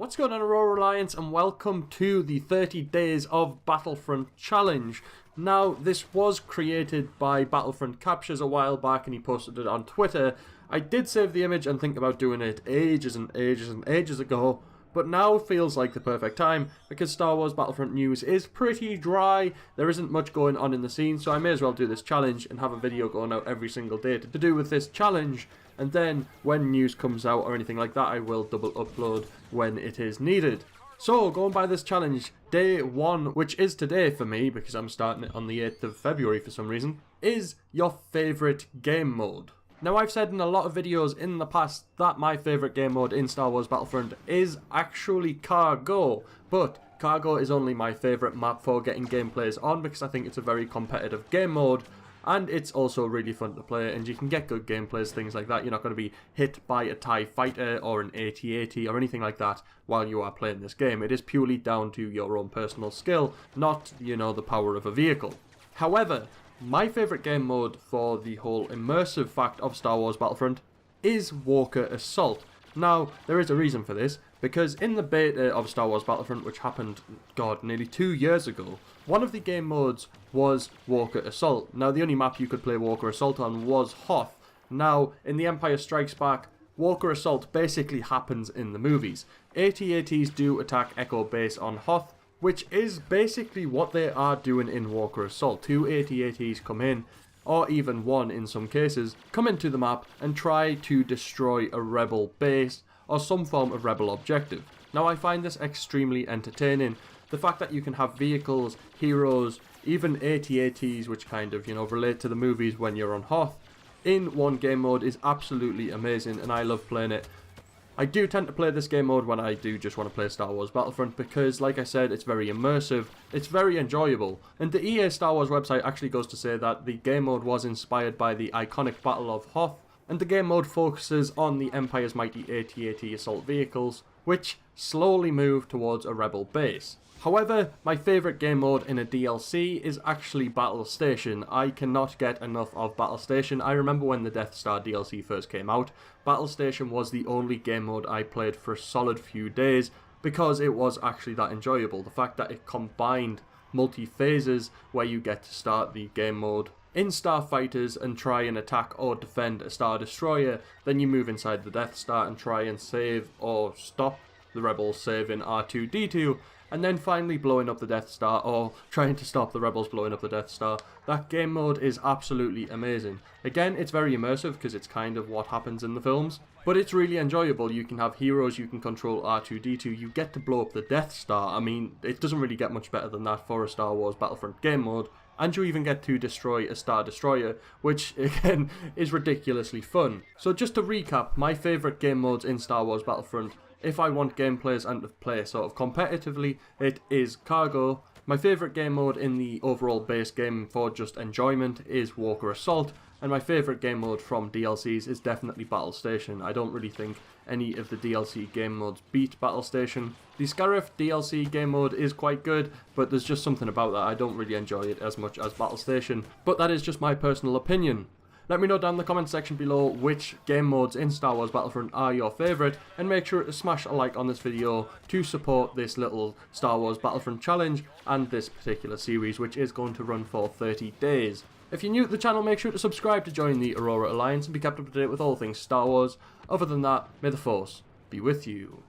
What's going on, Aurora Alliance, and welcome to the 30 Days of Battlefront Challenge. Now, this was created by Battlefront Captures a while back and he posted it on Twitter. I did save the image and think about doing it ages and ages and ages ago, but now feels like the perfect time because Star Wars Battlefront news is pretty dry. There isn't much going on in the scene, so I may as well do this challenge and have a video going out every single day to do with this challenge. And then when news comes out or anything like that, I will double upload when it is needed. So going by this challenge, day 1, which is today for me because I'm starting it on the 8th of February for some reason, is your favourite game mode. Now, I've said in a lot of videos in the past that my favourite game mode in Star Wars Battlefront is actually Cargo, but Cargo is only my favourite map for getting gameplays on because I think it's a very competitive game mode, and it's also really fun to play, and you can get good gameplays, things like that. You're not going to be hit by a TIE fighter or an AT-AT or anything like that while you are playing this game. It is purely down to your own personal skill, not, the power of a vehicle. However, my favourite game mode for the whole immersive fact of Star Wars Battlefront is Walker Assault. Now, there is a reason for this, because in the beta of Star Wars Battlefront, which happened, nearly 2 years ago, one of the game modes was Walker Assault. Now, the only map you could play Walker Assault on was Hoth. Now, in The Empire Strikes Back, Walker Assault basically happens in the movies. AT-ATs do attack Echo Base on Hoth, which is basically what they are doing in Walker Assault. 2 AT-ATs come in, or even 1 in some cases, come into the map and try to destroy a rebel base or some form of rebel objective. Now, I find this extremely entertaining. The fact that you can have vehicles, heroes, even AT-ATs, which kind of, relate to the movies when you're on Hoth, in one game mode is absolutely amazing, and I love playing it. I do tend to play this game mode when I do just want to play Star Wars Battlefront because, like I said, it's very immersive, it's very enjoyable, and the EA Star Wars website actually goes to say that the game mode was inspired by the iconic Battle of Hoth, and the game mode focuses on the Empire's mighty AT-AT assault vehicles, which slowly move towards a rebel base. However, my favourite game mode in a DLC is actually Battle Station. I cannot get enough of Battle Station. I remember when the Death Star DLC first came out, Battle Station was the only game mode I played for a solid few days because it was actually that enjoyable. The fact that it combined multi-phases where you get to start the game mode in Starfighters and try and attack or defend a Star Destroyer, then you move inside the Death Star and try and save or stop the rebels saving R2-D2, and then finally blowing up the Death Star or trying to stop the rebels blowing up the Death Star. That game mode is absolutely amazing. Again, it's very immersive because it's kind of what happens in the films, but it's really enjoyable. You can have heroes, you can control R2-D2, you get to blow up the Death Star. I mean, it doesn't really get much better than that for a Star Wars Battlefront game mode, and you even get to destroy a Star Destroyer, which again is ridiculously fun. So just to recap, my favourite game modes in Star Wars Battlefront, if I want gameplays and to play sort of competitively, it is Cargo. My favourite game mode in the overall base game for just enjoyment is Walker Assault, and my favourite game mode from DLCs is definitely Battle Station. I don't really think any of the DLC game modes beat Battle Station. The Scarif DLC game mode is quite good, but there's just something about that. I don't really enjoy it as much as Battle Station, but that is just my personal opinion. Let me know down in the comment section below which game modes in Star Wars Battlefront are your favourite, and make sure to smash a like on this video to support this little Star Wars Battlefront challenge and this particular series, which is going to run for 30 days. If you're new to the channel, make sure to subscribe to join the Aurora Alliance and be kept up to date with all things Star Wars. Other than that, may the Force be with you.